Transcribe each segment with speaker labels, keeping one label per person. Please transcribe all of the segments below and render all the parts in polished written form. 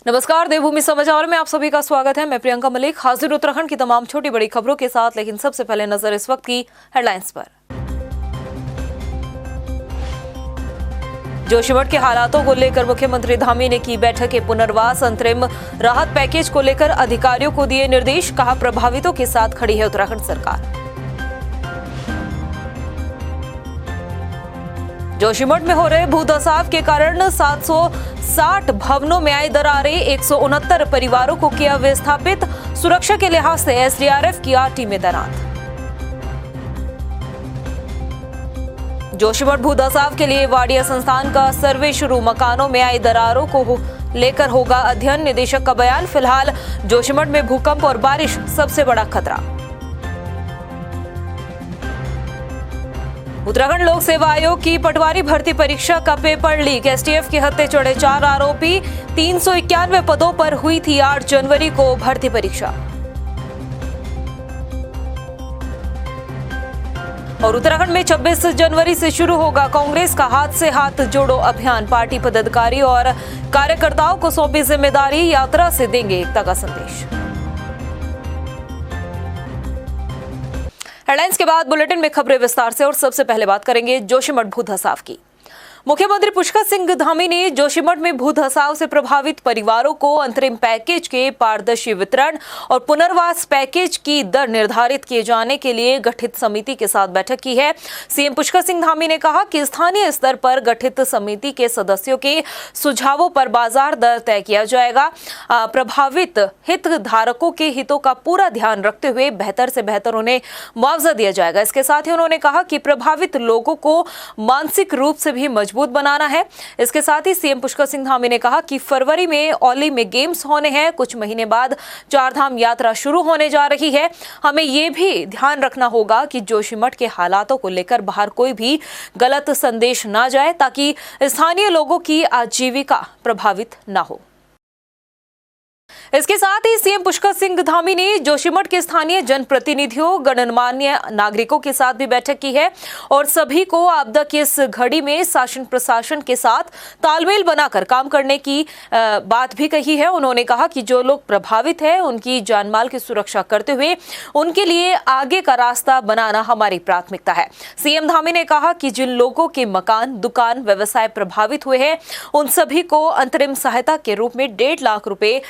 Speaker 1: नमस्कार, देवभूमि समाचार में आप सभी का स्वागत है। मैं प्रियंका मलिक हाजिर उत्तराखंड की तमाम छोटी बड़ी खबरों के साथ, लेकिन सबसे पहले नजर इस वक्त की हेडलाइंस पर। जोशीमठ के हालातों को लेकर मुख्यमंत्री धामी ने की बैठक के पुनर्वास अंतरिम राहत पैकेज को लेकर अधिकारियों को दिए निर्देश, कहा प्रभावितों के साथ खड़ी है उत्तराखंड सरकार। जोशीमठ में हो रहे भूधसाव के कारण 760 भवनों में आई दरारें, 169 परिवारों को किया विस्थापित, सुरक्षा के लिहाज से एसडीआरएफ की 8 टीमें तैनात। जोशीमठ भूधसाव के लिए वाडिया संस्थान का सर्वे शुरू, मकानों में आई दरारों को लेकर होगा अध्ययन, निदेशक का बयान। फिलहाल जोशीमठ में भूकंप और बारिश सबसे बड़ा खतरा। उत्तराखंड लोक सेवा आयोग की पटवारी भर्ती परीक्षा का पेपर लीक, एसटीएफ के हत्थे चढ़े 4 आरोपी, 391 पदों पर हुई थी 8 जनवरी को भर्ती परीक्षा। और उत्तराखंड में 26 जनवरी से शुरू होगा कांग्रेस का हाथ से हाथ जोड़ो अभियान, पार्टी पदाधिकारी और कार्यकर्ताओं को सौंपी जिम्मेदारी, यात्रा से देंगे एकता का संदेश। हेडलाइंस के बाद बुलेटिन में खबरें विस्तार से, और सबसे पहले बात करेंगे जोशीमठ भूधसाव की। मुख्यमंत्री पुष्कर सिंह धामी ने जोशीमठ में भूधसाव से प्रभावित परिवारों को अंतरिम पैकेज के पारदर्शी वितरण और पुनर्वास पैकेज की दर निर्धारित किए जाने के लिए गठित समिति के साथ बैठक की है। सीएम पुष्कर सिंह धामी ने कहा कि स्थानीय स्तर पर गठित समिति के सदस्यों के सुझावों पर बाजार दर तय किया जाएगा। प्रभावित हितधारकों के हितों का पूरा ध्यान रखते हुए बेहतर से बेहतर उन्हें मुआवजा दिया जाएगा। इसके साथ ही उन्होंने कहा कि प्रभावित लोगों को मानसिक रूप से भी मजबूत बनाना है। इसके साथ ही सीएम पुष्कर सिंह धामी ने कहा कि फरवरी में औली में गेम्स होने हैं, कुछ महीने बाद 4 धाम यात्रा शुरू होने जा रही है। हमें ये भी ध्यान रखना होगा कि जोशीमठ के हालातों को लेकर बाहर कोई भी गलत संदेश ना जाए, ताकि स्थानीय लोगों की आजीविका प्रभावित ना हो। इसके साथ ही सीएम पुष्कर सिंह धामी ने जोशीमठ के स्थानीय जनप्रतिनिधियों, गणमान्य नागरिकों के साथ भी बैठक की है और सभी को आपदा की इस घड़ी में शासन प्रशासन के साथ तालमेल बनाकर काम करने की बात भी कही है। उन्होंने कहा कि जो लोग प्रभावित हैं उनकी जानमाल की सुरक्षा करते हुए उनके लिए आगे का रास्ता बनाना हमारी प्राथमिकता है। सीएम धामी ने कहा कि जिन लोगों के मकान, दुकान, व्यवसाय प्रभावित हुए हैं उन सभी को अंतरिम सहायता के रूप में 1.5 लाख रुपए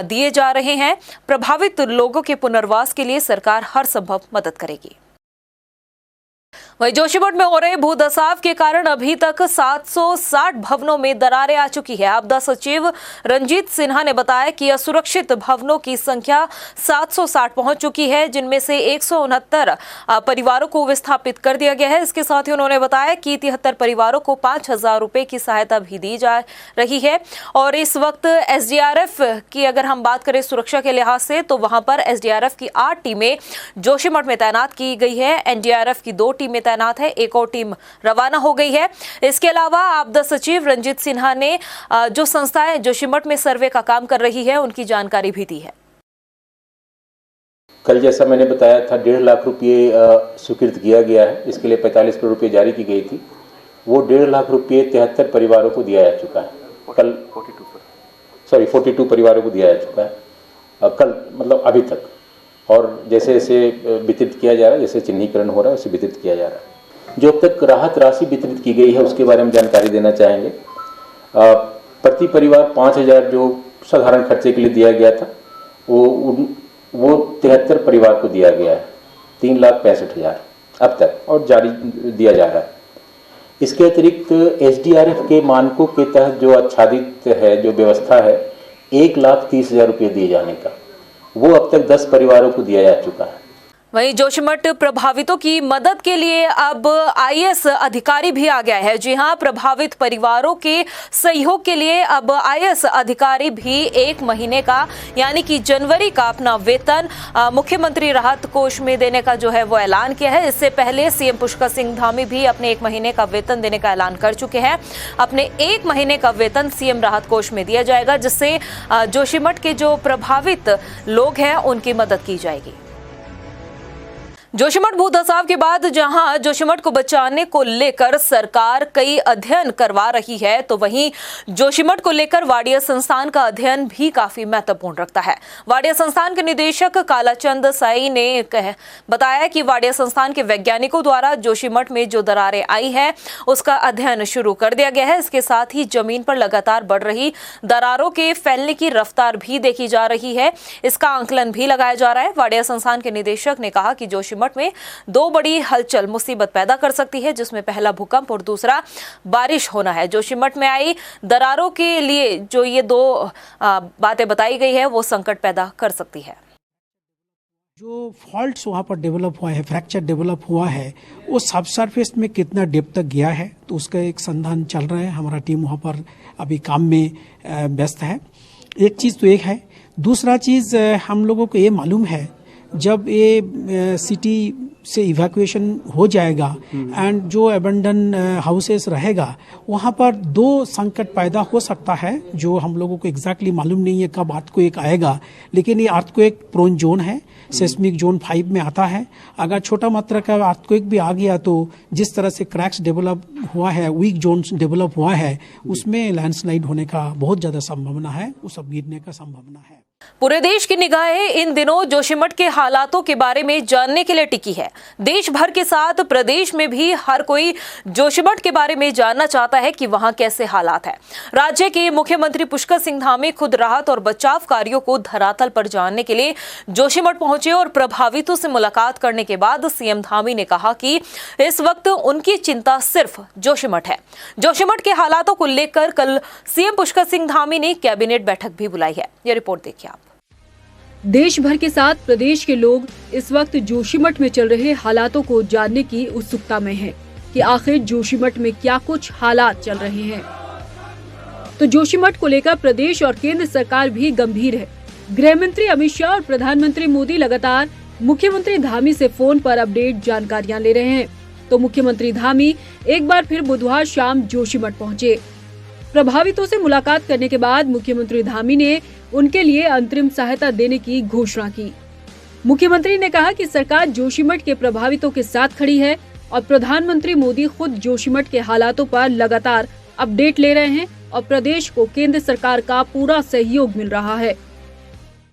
Speaker 1: दिए जा रहे हैं। प्रभावित लोगों के पुनर्वास के लिए सरकार हर संभव मदद करेगी। वहीं जोशीमठ में हो रहे भूधसाव के कारण अभी तक 760 भवनों में दरारें आ चुकी है। आपदा सचिव रंजीत सिन्हा ने बताया कि असुरक्षित भवनों की संख्या 760 पहुंच चुकी है, जिनमें से 169 परिवारों को विस्थापित कर दिया गया है। इसके साथ ही उन्होंने बताया कि 73 परिवारों को 5000 रुपए की सहायता भी दी जा रही है। और इस वक्त एसडीआरएफ की अगर हम बात करें सुरक्षा के लिहाज से, तो वहां पर एसडीआरएफ की 8 टीमें जोशीमठ में तैनात की गई है। एनडीआरएफ की 2 टीमें तैनात है, एक और टीम रवाना हो गई है। इसके अलावा आपदा सचिव रंजीत सिन्हा ने जो संस्थाएं जोशीमठ में सर्वे का काम कर रही है उनकी जानकारी भी दी है।
Speaker 2: कल जैसा मैंने बताया था 1.5 लाख रुपये स्वीकृत किया गया है। इसके लिए 45 करोड़ रुपये जारी की गई थी। वो 1.5 लाख रुपये 73 परिवारों को दिया जा चुका है। कल 42 परिवारों को दिया जा चुका है कल, मतलब अभी तक। और जैसे जैसे वितरित किया जा रहा है, जैसे चिन्हीकरण हो रहा है, उसे वितरित किया जा रहा है। जो अब तक राहत राशि वितरित की गई है उसके बारे में जानकारी देना चाहेंगे। प्रति परिवार 5000 जो साधारण खर्चे के लिए दिया गया था वो 73 परिवार को दिया गया है, 3,65,000 अब तक, और जारी दिया जा रहा है। इसके अतिरिक्त एसडीआरएफ के मानकों के तहत जो आच्छादित है, जो व्यवस्था है, 1,30,000 रुपये दिए जाने का, वो अब तक 10 परिवारों को दिया जा चुका है।
Speaker 1: वहीं जोशीमठ प्रभावितों की मदद के लिए अब आईएएस अधिकारी भी आ गया है। जी हां, प्रभावित परिवारों के सहयोग के लिए अब आईएएस अधिकारी भी 1 महीने का यानी कि जनवरी का अपना वेतन मुख्यमंत्री राहत कोष में देने का जो है वो ऐलान किया है। इससे पहले सीएम पुष्कर सिंह धामी भी अपने 1 महीने का वेतन देने का ऐलान कर चुके हैं। अपने 1 महीने का वेतन सीएम राहत कोष में दिया जाएगा, जिससे जोशीमठ के जो प्रभावित लोग हैं उनकी मदद की जाएगी। जोशीमठ भू धसाव के बाद जहां जोशीमठ को बचाने को लेकर सरकार कई अध्ययन करवा रही है, तो वहीं जोशीमठ को लेकर वाडिया संस्थान का अध्ययन भी काफी महत्वपूर्ण रखता है। वाडिया संस्थान के निदेशक कालाचंद साई ने बताया कि वाडिया संस्थान के वैज्ञानिकों द्वारा जोशीमठ में जो दरारें आई है उसका अध्ययन शुरू कर दिया गया है। इसके साथ ही जमीन पर लगातार बढ़ रही दरारों के फैलने की रफ्तार भी देखी जा रही है, इसका आंकलन भी लगाया जा रहा है। वाडिया संस्थान के निदेशक ने कहा कि जोशीमठ में दो बड़ी हलचल मुसीबत पैदा कर सकती है, जिसमें पहला भूकंप और दूसरा बारिश होना है। जोशीमठ में आई दरारों के लिए जो ये दो बातें बताई गई है वो संकट पैदा कर सकती है।
Speaker 3: जो फॉल्ट्स वहाँ पर डेवलप हुआ है, फ्रैक्चर डेवलप हुआ है, वो सब सरफेस में कितना डेप्थ तक गया है, तो उसका एक संधान चल रहा है। हमारा टीम वहाँ पर अभी काम में व्यस्त है। एक चीज़ तो एक है। दूसरा चीज़ हम लोगों को ये मालूम है, जब ये सिटी से इवैक्यूएशन हो जाएगा एंड जो अबंडन हाउसेस रहेगा, वहाँ पर दो संकट पैदा हो सकता है, जो हम लोगों को एग्जैक्टली मालूम नहीं है कब अर्थक्वेक आएगा। लेकिन ये अर्थक्वेक प्रोन जोन है, सेस्मिक जोन 5 में आता है। अगर छोटा मात्रा का अर्थक्वेक भी आ गया तो जिस तरह से क्रैक्स डेवलप हुआ है, वीक जोन डेवलप हुआ है, उसमें लैंडस्लाइड होने का बहुत ज़्यादा संभावना है, वो सब गिरने का संभावना है।
Speaker 1: पूरे देश की निगाहें इन दिनों जोशीमठ के हालातों के बारे में जानने के लिए टिकी है। देश भर के साथ प्रदेश में भी हर कोई जोशीमठ के बारे में जानना चाहता है कि वहां कैसे हालात हैं। राज्य के मुख्यमंत्री पुष्कर सिंह धामी खुद राहत और बचाव कार्यों को धरातल पर जानने के लिए जोशीमठ पहुंचे और प्रभावितों से मुलाकात करने के बाद सीएम धामी ने कहा कि इस वक्त उनकी चिंता सिर्फ जोशीमठ है। जोशीमठ के हालातों को लेकर कल सीएम पुष्कर सिंह धामी ने कैबिनेट बैठक भी बुलाई है। ये रिपोर्ट देखिए आप।
Speaker 4: देश भर के साथ प्रदेश के लोग इस वक्त जोशीमठ में चल रहे हालातों को जानने की उत्सुकता में हैं कि आखिर जोशीमठ में क्या कुछ हालात चल रहे हैं। तो जोशीमठ को लेकर प्रदेश और केंद्र सरकार भी गंभीर है। गृह मंत्री अमित शाह और प्रधानमंत्री मोदी लगातार मुख्यमंत्री धामी से फोन पर अपडेट जानकारियां ले रहे हैं। तो मुख्यमंत्री धामी एक बार फिर बुधवार शाम जोशीमठ पहुंचे। प्रभावितों से मुलाकात करने के बाद मुख्यमंत्री धामी ने उनके लिए अंतरिम सहायता देने की घोषणा की। मुख्यमंत्री ने कहा कि सरकार जोशीमठ के प्रभावितों के साथ खड़ी है और प्रधानमंत्री मोदी खुद जोशीमठ के हालातों पर लगातार अपडेट ले रहे हैं और प्रदेश को केंद्र सरकार का पूरा सहयोग मिल रहा है।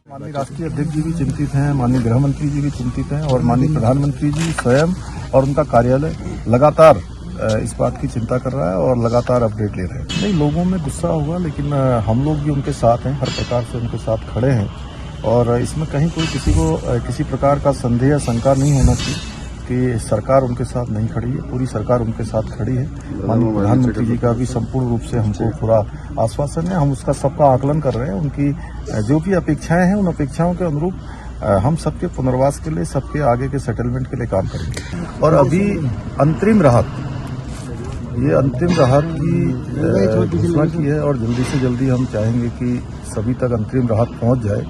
Speaker 5: माननीय राष्ट्रीय अध्यक्ष जी भी चिंतित हैं, माननीय गृह मंत्री जी भी चिंतित हैं और माननीय प्रधानमंत्री जी स्वयं और उनका कार्यालय लगातार इस बात की चिंता कर रहा है और लगातार अपडेट ले रहे हैं। नहीं, लोगों में गुस्सा होगा, लेकिन हम लोग भी उनके साथ हैं, हर प्रकार से उनके साथ खड़े हैं और इसमें कहीं कोई किसी को किसी प्रकार का संदेह या शंका नहीं होना चाहिए कि सरकार उनके साथ नहीं खड़ी है। पूरी सरकार उनके साथ खड़ी है। माननीय प्रधानमंत्री जी का भी संपूर्ण रूप से हमको पूरा आश्वासन है। हम उसका सबका आकलन कर रहे हैं। उनकी जो भी अपेक्षाएं हैं, उन अपेक्षाओं के अनुरूप हम सबके पुनर्वास के लिए, सबके आगे के सेटलमेंट के लिए काम करेंगे। और अभी अंतरिम राहत, ये अंतिम राहत की घोषणा की है और जल्दी से जल्दी हम चाहेंगे कि सभी तक अंतरिम राहत पहुंच जाए।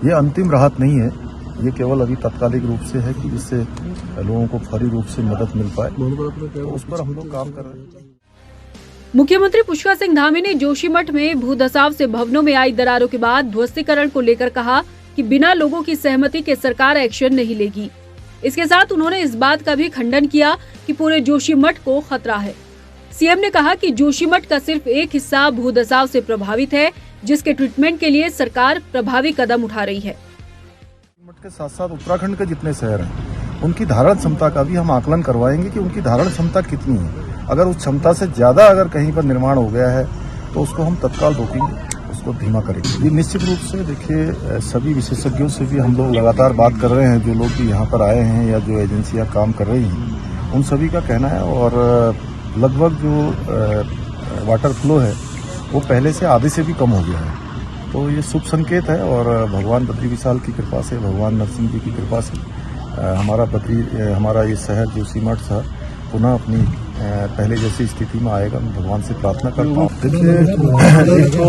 Speaker 5: ये अंतिम राहत नहीं है, ये केवल अभी तात्कालिक रूप से है कि जिससे लोगों को फौरी रूप से मदद मिल पाए, तो उस पर हम लोग काम कर रहे हैं।
Speaker 4: मुख्यमंत्री पुष्कर सिंह धामी ने जोशीमठ में भूधसाव से भवनों में आई दरारों के बाद ध्वस्तीकरण को लेकर कहा कि बिना लोगों की सहमति के सरकार एक्शन नहीं लेगी। इसके साथ उन्होंने इस बात का भी खंडन किया कि पूरे जोशीमठ को खतरा है। सीएम ने कहा कि जोशीमठ का सिर्फ एक हिस्सा भूधसाव से प्रभावित है, जिसके ट्रीटमेंट के लिए सरकार प्रभावी कदम उठा रही है।
Speaker 5: जोशीमठ के साथ साथ उत्तराखंड के जितने शहर हैं, उनकी धारण क्षमता का भी हम आकलन करवाएंगे कि उनकी धारण क्षमता कितनी है। अगर उस क्षमता से ज्यादा अगर कहीं पर निर्माण हो गया है तो उसको हम तत्काल रोकेंगे, उसको धीमा करेंगे। ये निश्चित रूप से देखिए, सभी विशेषज्ञों से भी हम लोग लगातार बात कर रहे हैं, जो लोग भी यहाँ पर आए हैं या जो एजेंसियाँ काम कर रही हैं, उन सभी का कहना है। और लगभग जो वाटर फ्लो है वो पहले से आधे से भी कम हो गया है, तो ये शुभ संकेत है। और भगवान बद्री विशाल की कृपा से, भगवान नरसिंह जी की कृपा से हमारा ये शहर जोशीमठ शहर पुनः अपनी पहले जैसी स्थिति में आएगा। मैं भगवान से प्रार्थना करता हूँ। देखिए, तो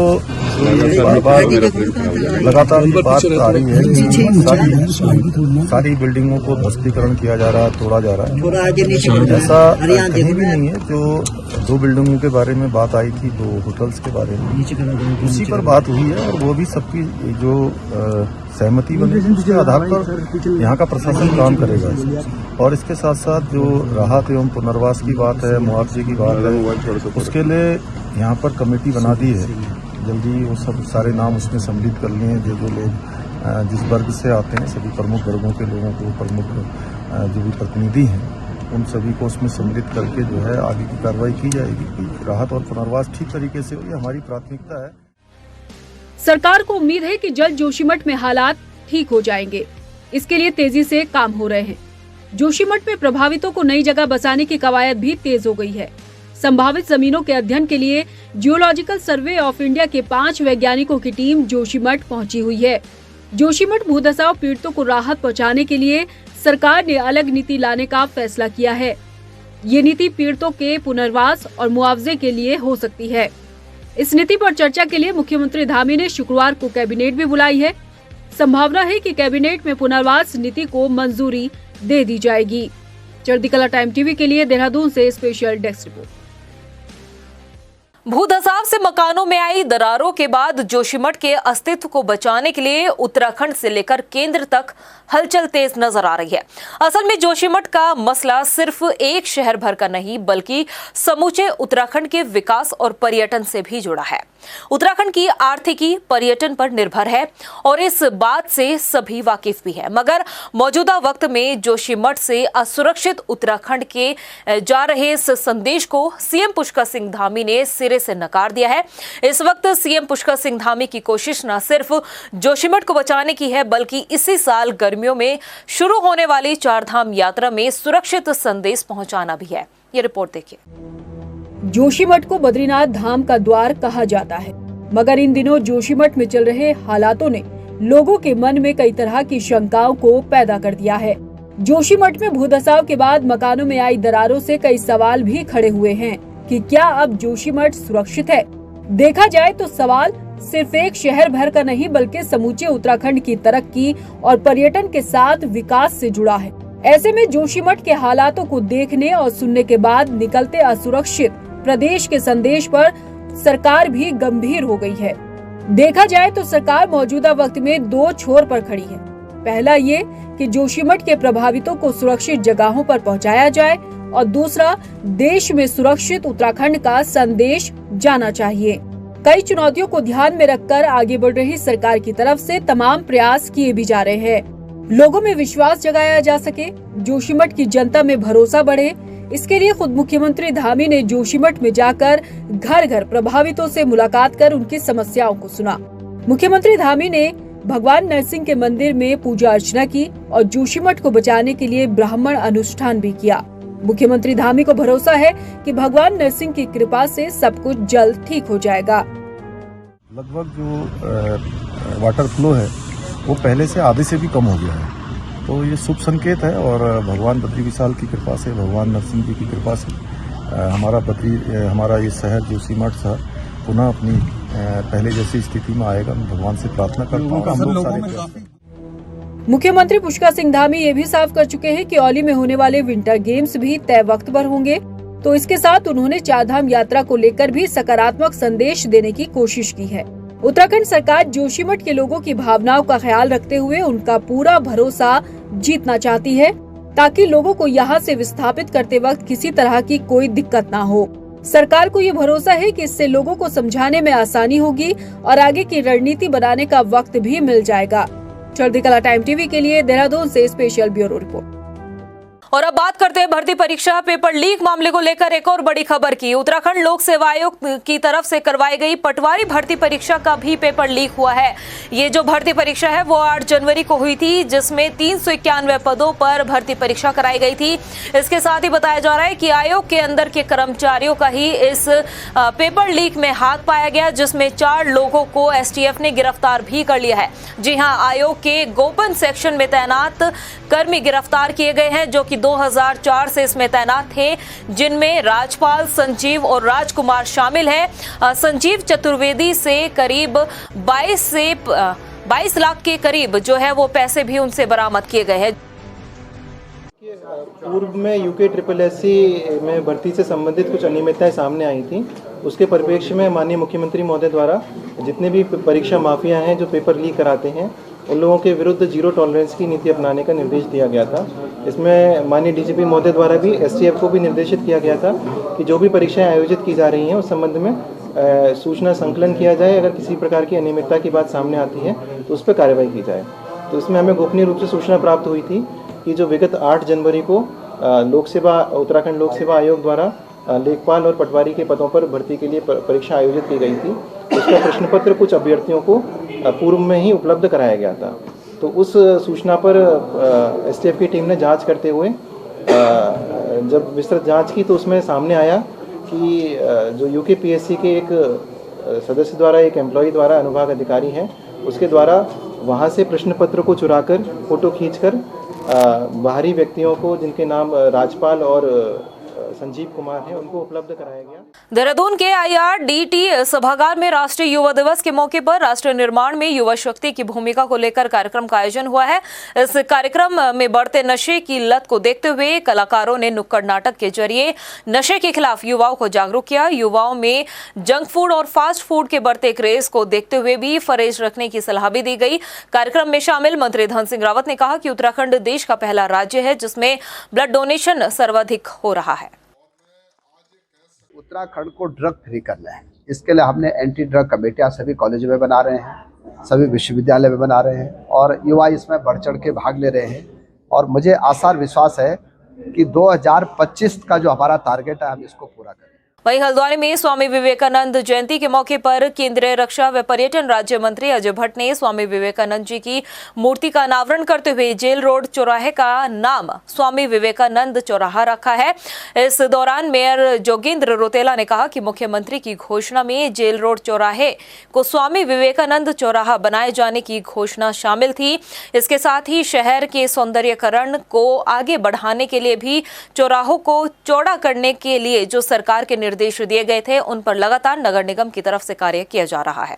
Speaker 5: लगातार ये बात आ रही है कि सारी बिल्डिंगों को ध्वस्तीकरण किया जा रहा है, तोड़ा जा रहा है। ऐसा कहीं भी नहीं है। जो 2 बिल्डिंगों के बारे में बात आई थी, 2 होटल्स के बारे में, उसी पर बात हुई है और वो भी सबकी जो सहमति बनेगी, उसके आधार पर यहाँ का प्रशासन काम करेगा इसमें। और इसके साथ साथ जो राहत एवं पुनर्वास की बात है, मुआवजे की बात है, उसके लिए यहाँ पर कमेटी बना दी है। जल्दी वो सब सारे नाम उसमें सम्मिलित कर लिए हैं, जो लोग जिस वर्ग से आते हैं, सभी प्रमुख वर्गों के लोगों को, प्रमुख जो भी प्रतिनिधि हैं, उन सभी को उसमें सम्मिलित करके जो है आगे की कार्रवाई की जाएगी कि राहत और पुनर्वास ठीक तरीके से हो। ये हमारी प्राथमिकता है।
Speaker 4: सरकार को उम्मीद है कि जल्द जोशीमठ में हालात ठीक हो जाएंगे। इसके लिए तेजी से काम हो रहे हैं। जोशीमठ में प्रभावितों को नई जगह बसाने की कवायद भी तेज हो गई है। संभावित जमीनों के अध्ययन के लिए जियोलॉजिकल सर्वे ऑफ इंडिया के 5 वैज्ञानिकों की टीम जोशीमठ पहुंची हुई है। जोशीमठ भूधसाव पीड़ितों को राहत पहुंचाने के लिए सरकार ने अलग नीति लाने का फैसला किया है। ये नीति पीड़ितों के पुनर्वास और मुआवजे के लिए हो सकती है। इस नीति पर चर्चा के लिए मुख्यमंत्री धामी ने शुक्रवार को कैबिनेट भी बुलाई है। संभावना है कि कैबिनेट में पुनर्वास नीति को मंजूरी दे दी जाएगी। चढ़ती कला टाइम टीवी के लिए देहरादून से स्पेशल डेस्क रिपोर्ट।
Speaker 1: भूधसाव से मकानों में आई दरारों के बाद जोशीमठ के अस्तित्व को बचाने के लिए उत्तराखंड से लेकर केंद्र तक हलचल तेज नजर आ रही है। असल में जोशीमठ का मसला सिर्फ एक शहर भर का नहीं बल्कि समूचे उत्तराखंड के विकास और पर्यटन से भी जुड़ा है। उत्तराखंड की आर्थिकी पर्यटन पर निर्भर है और इस बात से सभी वाकिफ भी है। मगर मौजूदा वक्त में जोशीमठ से असुरक्षित उत्तराखंड के जा रहे इस संदेश को सीएम पुष्कर सिंह धामी ने सिरे से नकार दिया है। इस वक्त सीएम पुष्कर सिंह धामी की कोशिश न सिर्फ जोशीमठ को बचाने की है बल्कि इसी साल गर्मियों में शुरू होने वाली चारधाम यात्रा में सुरक्षित संदेश पहुंचाना भी है। ये रिपोर्ट देखिए।
Speaker 4: जोशीमठ को बद्रीनाथ धाम का द्वार कहा जाता है, मगर इन दिनों जोशीमठ में चल रहे हालातों ने लोगों के मन में कई तरह की शंकाओं को पैदा कर दिया है। जोशीमठ में भूधसाव के बाद मकानों में आई दरारों से कई सवाल भी खड़े हुए हैं कि क्या अब जोशीमठ सुरक्षित है। देखा जाए तो सवाल सिर्फ एक शहर भर का नहीं बल्कि समूचे उत्तराखंड की तरक्की और पर्यटन के साथ विकास से जुड़ा है। ऐसे में जोशीमठ के हालातों को देखने और सुनने के बाद निकलते असुरक्षित प्रदेश के संदेश पर सरकार भी गंभीर हो गई है। देखा जाए तो सरकार मौजूदा वक्त में 2 छोर पर खड़ी है। पहला ये कि जोशीमठ के प्रभावितों को सुरक्षित जगहों पर पहुंचाया जाए और दूसरा देश में सुरक्षित उत्तराखंड का संदेश जाना चाहिए। कई चुनौतियों को ध्यान में रखकर आगे बढ़ रही सरकार की तरफ से तमाम प्रयास किए भी जा रहे हैं। लोगों में विश्वास जगाया जा सके, जोशीमठ की जनता में भरोसा बढ़े, इसके लिए खुद मुख्यमंत्री धामी ने जोशीमठ में जाकर घर घर प्रभावितों से मुलाकात कर उनकी समस्याओं को सुना। मुख्यमंत्री धामी ने भगवान नरसिंह के मंदिर में पूजा अर्चना की और जोशीमठ को बचाने के लिए ब्राह्मण अनुष्ठान भी किया। मुख्यमंत्री धामी को भरोसा है कि भगवान नरसिंह की कृपा से सब कुछ जल्द ठीक हो जाएगा।
Speaker 5: लगभग जो वाटर फ्लो है वो पहले से आधे से भी कम हो गया है, तो ये शुभ संकेत है। और भगवान बद्री विशाल की कृपा से, भगवान नरसिंह जी की कृपा से हमारा ये शहर जोशीमठ शहर पुनः अपनी पहले जैसी स्थिति में आएगा। मैं भगवान से प्रार्थना करता हूँ।
Speaker 4: मुख्यमंत्री पुष्कर सिंह धामी ये भी साफ कर चुके हैं कि औली में होने वाले विंटर गेम्स भी तय वक्त पर होंगे। तो इसके साथ उन्होंने चारधाम यात्रा को लेकर भी सकारात्मक संदेश देने की कोशिश की है। उत्तराखंड सरकार जोशीमठ के लोगों की भावनाओं का ख्याल रखते हुए उनका पूरा भरोसा जीतना चाहती है ताकि लोगों को यहाँ से विस्थापित करते वक्त किसी तरह की कोई दिक्कत ना हो। सरकार को ये भरोसा है कि इससे लोगों को समझाने में आसानी होगी और आगे की रणनीति बनाने का वक्त भी मिल जाएगा। चढ़ती कला टाइम टीवी के लिए देहरादून से स्पेशल ब्यूरो रिपोर्ट।
Speaker 1: और अब बात करते हैं भर्ती परीक्षा पेपर लीक मामले को लेकर एक और बड़ी खबर की। उत्तराखंड लोक सेवा आयोग की तरफ से करवाई गई पटवारी भर्ती परीक्षा का भी पेपर लीक हुआ है। ये जो भर्ती परीक्षा है वो 8 जनवरी को हुई थी, जिसमें 391 पदों पर भर्ती परीक्षा कराई गई थी। इसके साथ ही बताया जा रहा है कि आयोग के अंदर के कर्मचारियों का ही इस पेपर लीक में हाथ पाया गया, जिसमें 4 लोगों को एसटीएफ ने गिरफ्तार भी कर लिया है। जी हाँ, आयोग के गोपन सेक्शन में तैनात कर्मी गिरफ्तार किए गए हैं जो कि 2004 से इसमें तैनात थे, जिनमें राजपाल, संजीव और राजकुमार शामिल है। संजीव चतुर्वेदी से करीब 22 लाख के करीब जो है वो पैसे भी उनसे बरामद किए गए हैं।
Speaker 6: पूर्व में यूके SSSC में भर्ती से संबंधित कुछ अनियमितताएं सामने आई थी। उसके परिप्रेक्ष्य में माननीय मुख्यमंत्री महोदय द्वारा जितने भी परीक्षा माफिया हैं जो पेपर लीक कराते हैं उन लोगों के विरुद्ध जीरो टॉलरेंस की नीति अपनाने का निर्देश दिया गया था। इसमें माननीय डीजीपी महोदय द्वारा भी एसटीएफ को भी निर्देशित किया गया था कि जो भी परीक्षाएं आयोजित की जा रही हैं उस संबंध में सूचना संकलन किया जाए। अगर किसी प्रकार की अनियमितता की बात सामने आती है तो उस पर कार्रवाई की जाए। तो इसमें हमें गोपनीय रूप से सूचना प्राप्त हुई थी कि जो विगत 8 जनवरी को उत्तराखंड लोक सेवा आयोग द्वारा लेखपाल और पटवारी के पदों पर भर्ती के लिए परीक्षा आयोजित की गई थी। उसका प्रश्न पत्र कुछ अभ्यर्थियों को पूर्व में ही उपलब्ध कराया गया था। तो उस सूचना पर एसटीएफ की टीम ने जांच करते हुए जब विस्तृत जांच की तो उसमें सामने आया कि जो यूकेपीएससी के एक सदस्य द्वारा, एक एम्प्लॉय द्वारा, अनुभाग अधिकारी हैं, उसके द्वारा वहाँ से प्रश्न पत्र को चुराकर फोटो खींचकर बाहरी व्यक्तियों को, जिनके नाम राजपाल और संजीव कुमार है, उनको उपलब्ध कराया गया।
Speaker 1: देहरादून के IRDT सभागार में राष्ट्रीय युवा दिवस के मौके पर राष्ट्र निर्माण में युवा शक्ति की भूमिका को लेकर कार्यक्रम का आयोजन हुआ है। इस कार्यक्रम में बढ़ते नशे की लत को देखते हुए कलाकारों ने नुक्कड़ नाटक के जरिए नशे के खिलाफ युवाओं को जागरूक किया। युवाओं में जंक फूड और फास्ट फूड के बढ़ते क्रेज को देखते हुए भी परहेज रखने की सलाह भी दी गई। कार्यक्रम में शामिल मंत्री धन सिंह रावत ने कहा कि उत्तराखंड देश का पहला राज्य है जिसमें ब्लड डोनेशन सर्वाधिक हो रहा है।
Speaker 7: उत्तराखंड को ड्रग फ्री करना है, इसके लिए हमने एंटी ड्रग कमेटियां सभी कॉलेजों में बना रहे हैं, सभी विश्वविद्यालय में बना रहे हैं और युवा इसमें बढ़ चढ़ के भाग ले रहे हैं। और मुझे आशा और विश्वास है कि 2025 का जो हमारा टारगेट है हम इसको पूरा करें।
Speaker 1: वहीं हल्द्वानी में स्वामी विवेकानंद जयंती के मौके पर केंद्रीय रक्षा व पर्यटन राज्य मंत्री अजय भट्ट ने स्वामी विवेकानंद जी की मूर्ति का अनावरण करते हुए जेल रोड चौराहे का नाम स्वामी विवेकानंद चौराहा रखा है। इस दौरान मेयर जोगेंद्र रोतेला ने कहा कि मुख्यमंत्री की घोषणा में जेल रोड चौराहे को स्वामी विवेकानंद चौराहा बनाए जाने की घोषणा शामिल थी। इसके साथ ही शहर के सौंदर्यीकरण को आगे बढ़ाने के लिए भी चौराहों को चौड़ा करने के लिए जो सरकार के निर्देश दिए गए थे उन पर लगातार नगर निगम की तरफ से कार्य किया जा रहा है।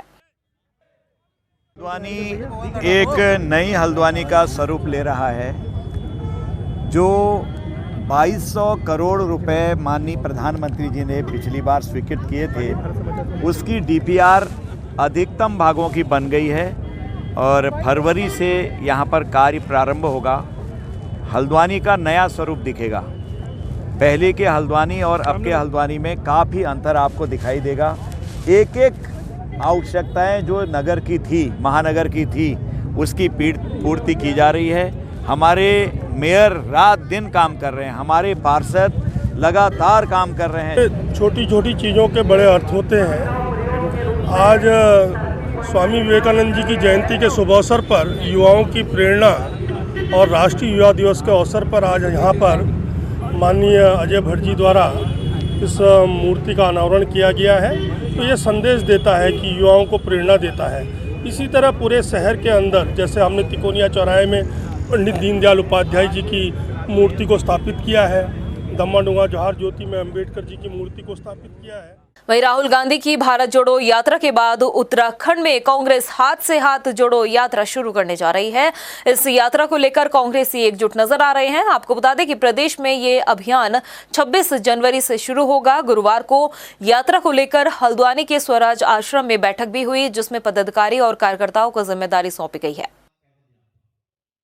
Speaker 8: हल्द्वानी एक नई हल्द्वानी का स्वरूप ले रहा है। जो 2200 करोड़ रुपए माननीय प्रधानमंत्री जी ने पिछली बार स्वीकृत किए थे उसकी डीपीआर अधिकतम भागों की बन गई है और फरवरी से यहाँ पर कार्य प्रारंभ होगा। हल्द्वानी का नया स्वरूप दिखेगा। पहले के हल्द्वानी और अब के हल्द्वानी में काफ़ी अंतर आपको दिखाई देगा। एक एक आवश्यकताएं जो नगर की थी, महानगर की थी, उसकी पूर्ति की जा रही है। हमारे मेयर रात दिन काम कर रहे हैं, हमारे पार्षद लगातार काम कर रहे हैं।
Speaker 9: छोटी छोटी चीज़ों के बड़े अर्थ होते हैं। आज स्वामी विवेकानंद जी की जयंती के शुभ अवसर पर युवाओं की प्रेरणा और राष्ट्रीय युवा दिवस के अवसर पर आज यहाँ पर माननीय अजय भट्ट जी द्वारा इस मूर्ति का अनावरण किया गया है। तो ये संदेश देता है कि युवाओं को प्रेरणा देता है। इसी तरह पूरे शहर के अंदर जैसे हमने तिकोनिया चौराहे में पंडित दीनदयाल उपाध्याय जी की मूर्ति को स्थापित किया है, दम्माडुंगा जवाहर ज्योति में अम्बेडकर जी की मूर्ति को स्थापित किया है।
Speaker 1: वहीं राहुल गांधी की भारत जोड़ो यात्रा के बाद उत्तराखंड में कांग्रेस हाथ से हाथ जोड़ो यात्रा शुरू करने जा रही है। इस यात्रा को लेकर कांग्रेसी एकजुट नजर आ रहे हैं। आपको बता दें कि प्रदेश में ये अभियान 26 जनवरी से शुरू होगा। गुरुवार को यात्रा को लेकर हल्द्वानी के स्वराज आश्रम में बैठक भी हुई जिसमें पदाधिकारी और कार्यकर्ताओं को जिम्मेदारी सौंपी गई है।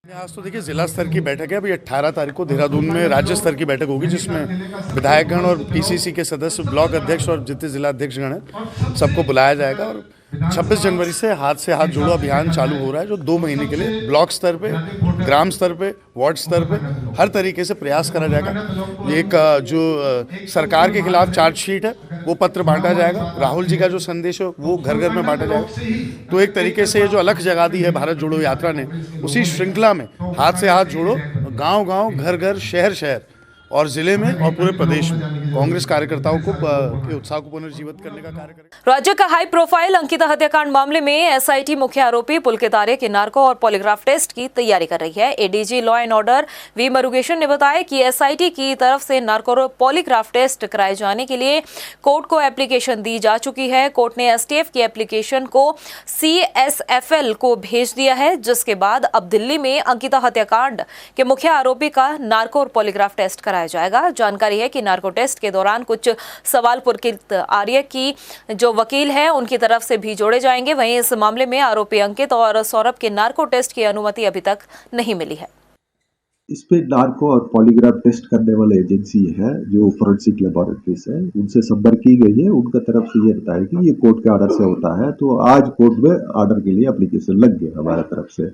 Speaker 10: आज तो देखिए जिला स्तर की बैठक है। अभी 18 तारीख को देहरादून में राज्य स्तर की बैठक होगी जिसमें विधायकगण और पीसीसी के सदस्य, ब्लॉक अध्यक्ष और जितने जिला अध्यक्षगण हैं सबको बुलाया जाएगा। और 26 जनवरी से हाथ जोड़ो अभियान चालू हो रहा है जो 2 महीने के लिए ब्लॉक स्तर पे, ग्राम स्तर पे, वार्ड स्तर पे हर तरीके से प्रयास करा जाएगा। एक जो सरकार के खिलाफ चार्जशीट है वो पत्र बांटा जाएगा। राहुल जी का जो संदेश है वो घर घर में बांटा जाएगा। तो एक तरीके से जो अलख जगा दी है भारत जोड़ो यात्रा ने, उसी श्रृंखला में हाथ से हाथ जोड़ो गांव गांव, घर घर, शहर शहर और जिले में और पूरे प्रदेश में कांग्रेस कार्यकर्ताओं को के उत्साह को पुनर्जीवित करने का कार्य करेगा।
Speaker 1: राज्य का हाई प्रोफाइल अंकिता हत्याकांड मामले में एसआईटी मुख्य आरोपी पुलकित आर्य के नार्को और पॉलीग्राफ टेस्ट की तैयारी कर रही है। ADG law and order V Murugesan ने बताया कि एसआईटी की तरफ से नार्को और पॉलीग्राफ टेस्ट कराए जाने के लिए कोर्ट को एप्लीकेशन दी जा चुकी है। कोर्ट ने एसटीएफ की एप्लीकेशन को CSFL को भेज दिया है, जिसके बाद अब दिल्ली में अंकिता हत्याकांड के मुख्य आरोपी का नार्को और पॉलीग्राफ टेस्ट कराया कराया जाएगा। जानकारी है कि नार्को टेस्ट के दौरान कुछ सवाल पुलकित आर्य की जो वकील है उनकी तरफ से भी जोड़े जाएंगे। वहीं इस मामले में आरोपी अंकित और सौरभ के नार्को टेस्ट की अनुमति अभी तक नहीं मिली है।
Speaker 11: इस पे नार्को और पॉलीग्राफ टेस्ट करने वाले एजेंसी है जो फोरेंसिक लेबोरेटरीज है, उनसे संपर्क की गई है। उनका तरफ से ये बताया कि ये कोर्ट के ऑर्डर से होता है, तो आज कोर्ट में ऑर्डर के लिए एप्लीकेशन लग गया हमारे तरफ से।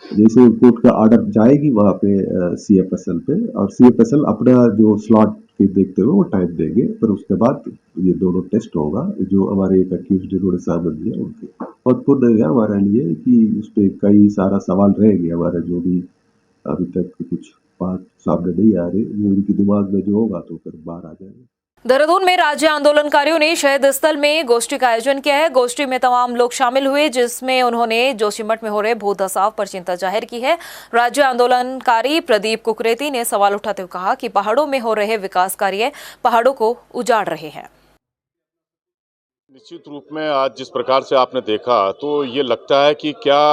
Speaker 11: जैसे कोर्ट का ऑर्डर जाएगी वहाँ पे CFSL पे, और CFSL अपना जो स्लॉट के देखते हुए वो टाइम देंगे, पर उसके बाद ये दोनों टेस्ट होगा जो हमारे एक अक्यूज्ड जिन्होंने सामने दिया उनके। महत्वपूर्ण रहेगा हमारे लिए कि उस पर कई सारा सवाल रहेंगे हमारे, जो भी अभी तक कुछ बात सामने नहीं आ रही, वो उनके दिमाग में जो होगा तो फिर बाहर आ जाएगा।
Speaker 1: देहरादून में राज्य आंदोलनकारियों ने शहीद स्थल में गोष्ठी का आयोजन किया है। गोष्ठी में तमाम लोग शामिल हुए, जिसमें उन्होंने जोशीमठ में हो रहे भू धसाव पर चिंता जाहिर की है। राज्य आंदोलनकारी प्रदीप कुकरेती ने सवाल उठाते हुए कहा कि पहाड़ों में हो रहे विकास कार्य पहाड़ों को उजाड़ रहे हैं।
Speaker 12: निश्चित रूप में आज जिस प्रकार से आपने देखा तो ये लगता है कि क्या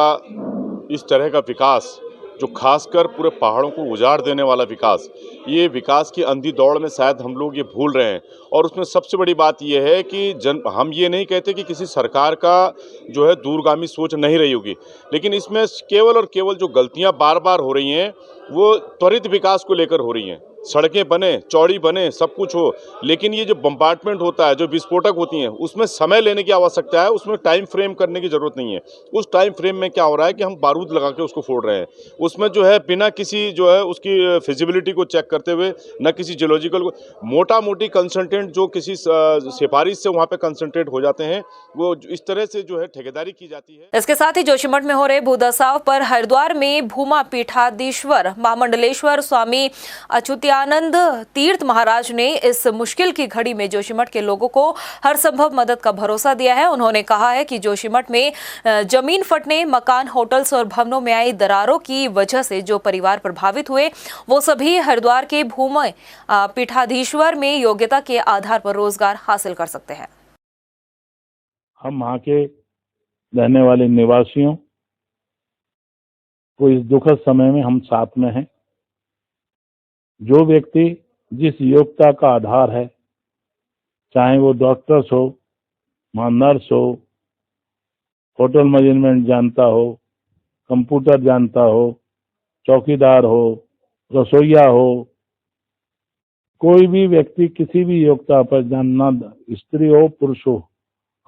Speaker 12: इस तरह का विकास जो खासकर पूरे पहाड़ों को उजाड़ देने वाला विकास, ये विकास की अंधी दौड़ में शायद हम लोग ये भूल रहे हैं। और उसमें सबसे बड़ी बात ये है कि हम ये नहीं कहते कि किसी सरकार का जो है दूरगामी सोच नहीं रही होगी, लेकिन इसमें केवल और केवल जो गलतियां बार बार हो रही हैं वो त्वरित विकास को लेकर हो रही हैं। सड़कें बने, चौड़ी बने, सब कुछ हो, लेकिन ये जो बम्बार्टमेंट होता है, जो विस्फोटक होती हैं, उसमें समय लेने की आवश्यकता है, उसमें टाइम फ्रेम करने की ज़रूरत नहीं है। उस टाइम फ्रेम में क्या हो रहा है कि हम बारूद लगा के उसको फोड़ रहे हैं, उसमें जो है बिना किसी जो है उसकी फिजिबिलिटी को चेक करते हुए, न किसी जियोलॉजिकल को, मोटा मोटी कंसंट्रेंट जो किसी सिफारिश से वहाँ पे कंसंट्रेट हो जाते हैं, वो इस तरह से जो है ठेकेदारी की जाती है।
Speaker 1: इसके साथ ही जोशीमठ में हो रहे भूदसाव पर हरिद्वार में भूमा पीठाधीश्वर महामंडलेश्वर स्वामी अच्युतानंद तीर्थ महाराज ने इस मुश्किल की घड़ी में जोशीमठ के लोगों को हर संभव मदद का भरोसा दिया है। उन्होंने कहा है कि जोशीमठ में जमीन फटने, मकान, होटल्स और भवनों में आई दरारों की वजह से जो परिवार प्रभावित हुए वो सभी हरिद्वार के भूमा पीठाधीश्वर में योग्यता के आधार पर रोजगार हासिल कर सकते हैं।
Speaker 13: हम वहाँ के रहने वाले निवासियों को इस दुखद समय में हम साथ में हैं। जो व्यक्ति जिस योग्यता का आधार है, चाहे वो डॉक्टर्स हो, नर्स हो, होटल मैनेजमेंट जानता हो, कंप्यूटर जानता हो, चौकीदार हो, रसोइया हो, कोई भी व्यक्ति किसी भी योग्यता पर जानना, स्त्री हो पुरुष हो,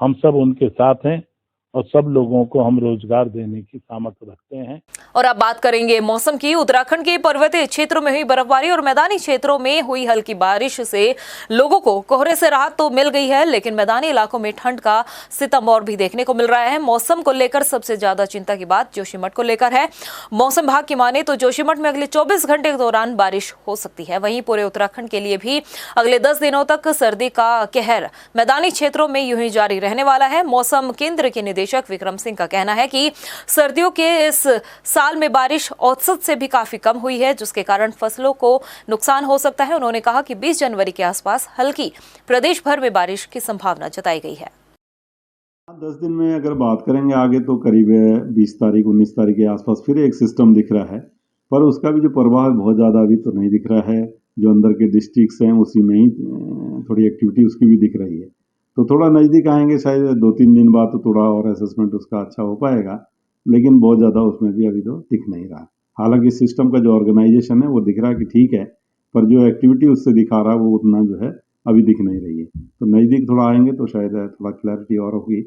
Speaker 13: हम सब उनके साथ हैं और सब लोगों को हम रोजगार देने की सामर्थ्य रखते हैं।
Speaker 1: और अब बात करेंगे मौसम की। उत्तराखंड के पर्वतीय क्षेत्रों में हुई बर्फबारी और मैदानी क्षेत्रों में हुई हल्की बारिश से लोगों को कोहरे से राहत तो मिल गई है, लेकिन मैदानी इलाकों में ठंड का सितम और भी देखने को मिल रहा है। मौसम को लेकर सबसे ज्यादा चिंता की बात जोशीमठ को लेकर है। मौसम विभाग की माने तो जोशीमठ में अगले 24 घंटे के दौरान बारिश हो सकती है। वहीं पूरे उत्तराखंड के लिए भी अगले 10 दिनों तक सर्दी का कहर मैदानी क्षेत्रों में यूं ही जारी रहने वाला है। मौसम केंद्र के निदेशक विक्रम सिंह का कहना है कि सर्दियों के इस साल में बारिश औसत से भी काफी कम हुई है, जिसके कारण फसलों को नुकसान हो सकता है। उन्होंने कहा कि 20 जनवरी के आसपास हल्की प्रदेश भर में बारिश की संभावना जताई गई है।
Speaker 11: 10 दिन में अगर बात करेंगे आगे तो करीब 20 तारीख 19 तारीख के आसपास फिर एक सिस्टम दिख रहा है, पर उसका भी जो प्रभाव बहुत ज़्यादा अभी तो नहीं दिख रहा है। जो अंदर के डिस्ट्रिक्ट्स हैं उसी में ही थोड़ी एक्टिविटी उसकी भी दिख रही है। तो थोड़ा नज़दीक आएंगे, शायद 2-3 दिन बाद तो थोड़ा और असेसमेंट उसका अच्छा हो पाएगा, लेकिन बहुत ज़्यादा उसमें भी अभी तो दिख नहीं रहा। हालांकि सिस्टम का जो ऑर्गेनाइजेशन है वो दिख रहा है कि ठीक है, पर जो एक्टिविटी उससे दिखा रहा है वो उतना जो है अभी दिख नहीं रही है। तो नज़दीक थोड़ा आएंगे तो शायद थोड़ा क्लैरिटी और होगी।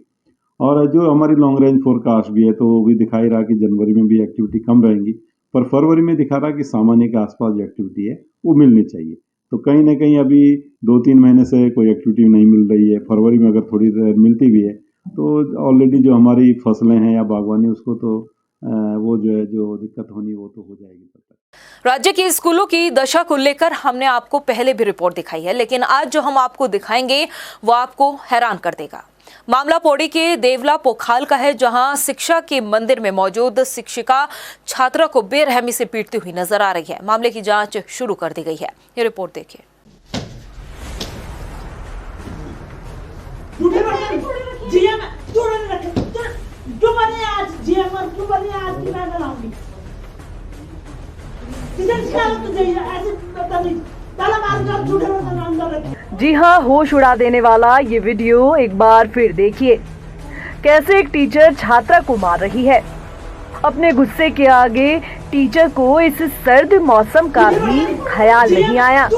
Speaker 11: और जो हमारी लॉन्ग रेंज फोरकास्ट भी है तो वो भी दिखाई रहा कि जनवरी में भी एक्टिविटी कम रहेंगी, पर फरवरी में दिखा रहा कि सामान्य के आसपास जो एक्टिविटी है वो मिलनी चाहिए। तो कहीं ना कहीं अभी 2-3 महीने से कोई एक्टिविटी नहीं मिल रही है। फरवरी में अगर थोड़ी देर मिलती भी है तो ऑलरेडी जो हमारी फसलें हैं या बागवानी उसको तो वो जो है जो दिक्कत होनी वो तो हो जाएगी।
Speaker 1: राज्य के स्कूलों की दशा को लेकर हमने आपको पहले भी रिपोर्ट दिखाई है, लेकिन आज जो हम आपको दिखाएंगे वो आपको हैरान कर देगा। मामला पौड़ी के देवला पोखाल का है, जहां शिक्षा के मंदिर में मौजूद शिक्षिका छात्रा को बेरहमी से पीटती हुई नजर आ रही है। मामले की जांच शुरू कर दी गई है। ये रिपोर्ट देखिए।
Speaker 4: जी हाँ, होश उड़ा देने वाला ये वीडियो एक बार फिर देखिए। कैसे एक टीचर छात्रा को मार रही है। अपने गुस्से के आगे टीचर को इस सर्द मौसम का भी ख्याल नहीं आया।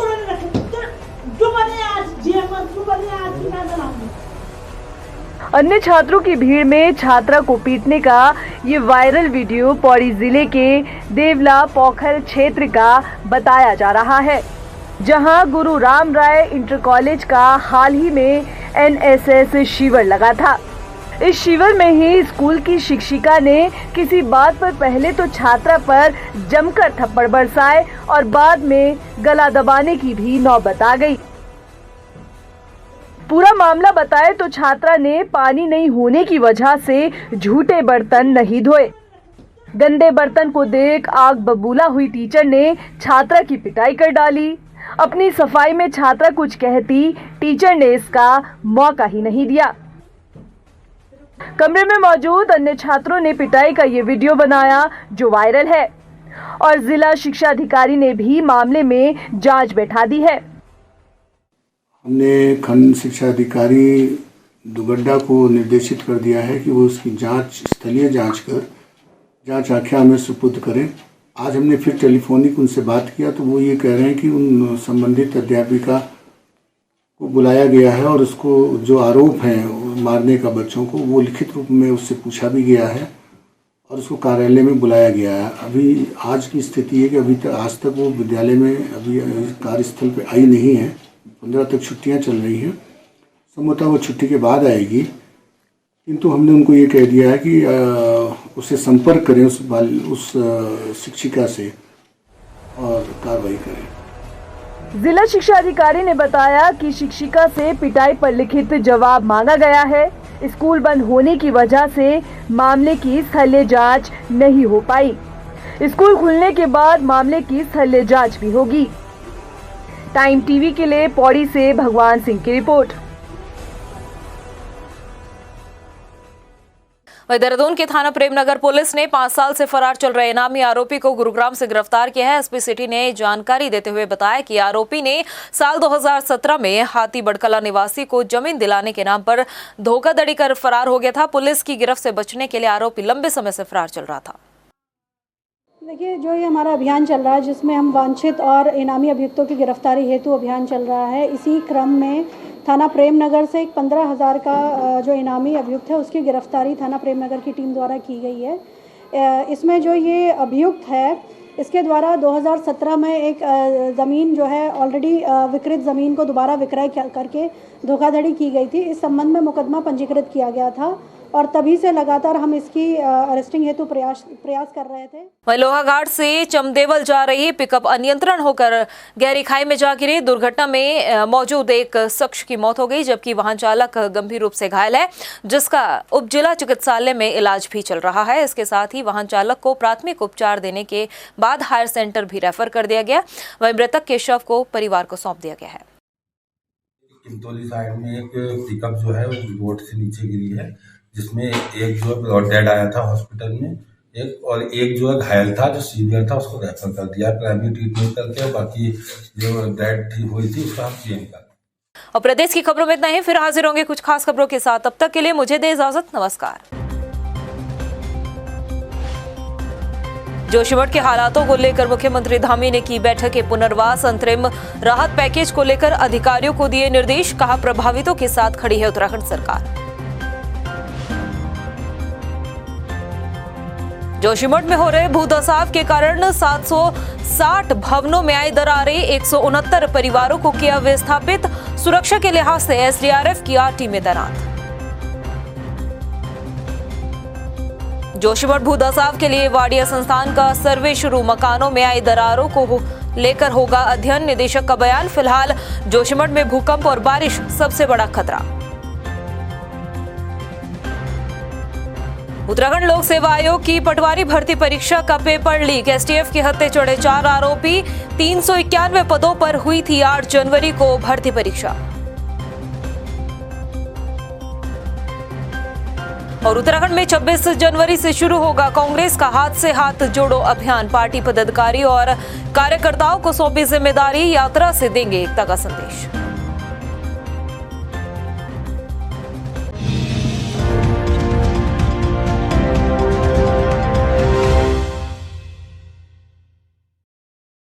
Speaker 4: अन्य छात्रों की भीड़ में छात्रा को पीटने का ये वायरल वीडियो पौड़ी जिले के देवला पोखर क्षेत्र का बताया जा रहा है, जहां गुरु राम राय इंटर कॉलेज का हाल ही में NSS शिविर लगा था। इस शिविर में ही स्कूल की शिक्षिका ने किसी बात पर पहले तो छात्रा पर जमकर थप्पड़ बरसाए और बाद में गला दबाने की भी नौबत आ गई। पूरा मामला बताए तो छात्रा ने पानी नहीं होने की वजह से झूठे बर्तन नहीं धोए। गंदे बर्तन को देख आग बबूला हुई टीचर ने छात्रा की पिटाई कर डाली। अपनी सफाई में छात्रा कुछ कहती, टीचर ने इसका मौका ही नहीं दिया। कमरे में मौजूद अन्य छात्रों ने पिटाई का ये वीडियो बनाया जो वायरल है और जिला शिक्षा अधिकारी ने भी मामले में जांच बैठा दी है।
Speaker 14: हमने खंड शिक्षा अधिकारी दुगड्डा को निर्देशित कर दिया है कि वो उसकी जांच, स्थलीय जांच कर जांच आख्या हमें सुपुर्द करें। आज हमने फिर टेलीफोनिक उनसे बात किया तो वो ये कह रहे हैं कि उन संबंधित अध्यापिका को बुलाया गया है और उसको जो आरोप हैं मारने का बच्चों को, वो लिखित रूप में उससे पूछा भी गया है और उसको कार्यालय में बुलाया गया है। अभी आज की स्थिति है कि अभी तक आज तक वो विद्यालय में अभी कार्यस्थल पे आई नहीं है। 15 तक छुट्टियां चल रही हैं, संभवतः वो छुट्टी के बाद आएगी, किंतु हमने उनको ये कह दिया है कि उससे संपर्क करें, उस शिक्षिका से, और कार्रवाई करें।
Speaker 4: जिला शिक्षा अधिकारी ने बताया कि शिक्षिका से पिटाई पर लिखित जवाब मांगा गया है। स्कूल बंद होने की वजह से मामले की स्थलीय जांच नहीं हो पाई। स्कूल खुलने के बाद मामले की स्थलीय जांच भी होगी। टाइम टीवी के लिए पौड़ी से भगवान सिंह की रिपोर्ट।
Speaker 1: देहरादून के थाना प्रेमनगर पुलिस ने 5 साल से फरार चल रहे इनामी आरोपी को गुरुग्राम से गिरफ्तार किया है। एसपी सिटी ने जानकारी देते हुए बताया कि आरोपी ने साल 2017 में हाथी बड़कला निवासी को जमीन दिलाने के नाम पर धोखाधड़ी कर फरार हो गया था। पुलिस की गिरफ्त से बचने के लिए आरोपी लंबे समय से फरार चल रहा था।
Speaker 15: देखिए, जो ये हमारा अभियान चल रहा है जिसमें हम वांछित और इनामी अभियुक्तों की गिरफ्तारी हेतु अभियान चल रहा है, इसी क्रम में थाना प्रेमनगर से एक 15,000 का जो इनामी अभियुक्त है उसकी गिरफ्तारी थाना प्रेमनगर की टीम द्वारा की गई है। इसमें जो ये अभियुक्त है इसके द्वारा 2017 में एक ज़मीन जो है ऑलरेडी विकृत ज़मीन को दोबारा विक्रय करके धोखाधड़ी की गई थी। इस संबंध में मुकदमा पंजीकृत किया गया था और तभी से लगातार हम इसकी अरेस्टिंग हेतु प्रयास कर रहे थे।
Speaker 1: वहीं लोहाघाट से चमदेवल जा रही पिकअप अनियंत्रण होकर गहरी खाई में जा गिरी। दुर्घटना में मौजूद एक शख्स की मौत हो गई, जबकि वाहन चालक गंभीर रूप से घायल है, जिसका उप जिला चिकित्सालय में इलाज भी चल रहा है। इसके साथ ही वाहन चालक को प्राथमिक उपचार देने के बाद हायर सेंटर भी रेफर कर दिया गया। वहीं मृतक के शव को परिवार को सौंप दिया गया है।
Speaker 16: चिंतौली साइड में एक पिकअप जो है वो रोड से नीचे गिरी है, जिसमें एक जो है डेड आया था हॉस्पिटल में, एक जो है घायल था जो सीवियर था, उसको रेफर कर दिया प्राइमरी ट्रीटमेंट करके, और बाकी जो डेड ठीक हुई थी उसका हम पीएम कर।
Speaker 1: और प्रदेश की खबरों में इतना ही, फिर हाजिर होंगे कुछ खास खबरों के साथ। तब तक के लिए मुझे दे इजाजत, नमस्कार। जोशीमठ के हालातों को लेकर मुख्यमंत्री धामी ने की बैठक। के पुनर्वास अंतरिम राहत पैकेज को लेकर अधिकारियों को दिए निर्देश, कहा प्रभावितों के साथ खड़ी है उत्तराखंड सरकार। जोशीमठ में हो रहे भूधसाव के कारण 760 भवनों में आई दरारें, 169 परिवारों को किया विस्थापित। सुरक्षा के लिहाज से एसडीआरएफ की 8 टीमें तैनात। जोशीमठ भूधसाव के लिए वाडिया संस्थान का सर्वे शुरू, मकानों में आई दरारों को लेकर होगा अध्ययन, निदेशक का बयान। फिलहाल जोशीमठ में भूकंप और बारिश सबसे बड़ा खतरा। उत्तराखंड लोक सेवा आयोग की पटवारी भर्ती परीक्षा का पेपर लीक, एसटीएफ के हत्थे चढ़े 4 आरोपी। 391 पदों पर हुई थी 8 जनवरी को भर्ती परीक्षा। और उत्तराखंड में 26 जनवरी से शुरू होगा कांग्रेस का हाथ से हाथ जोड़ो अभियान। पार्टी पदाधिकारी और कार्यकर्ताओं को सौंपी जिम्मेदारी, यात्रा से देंगे एकता का संदेश।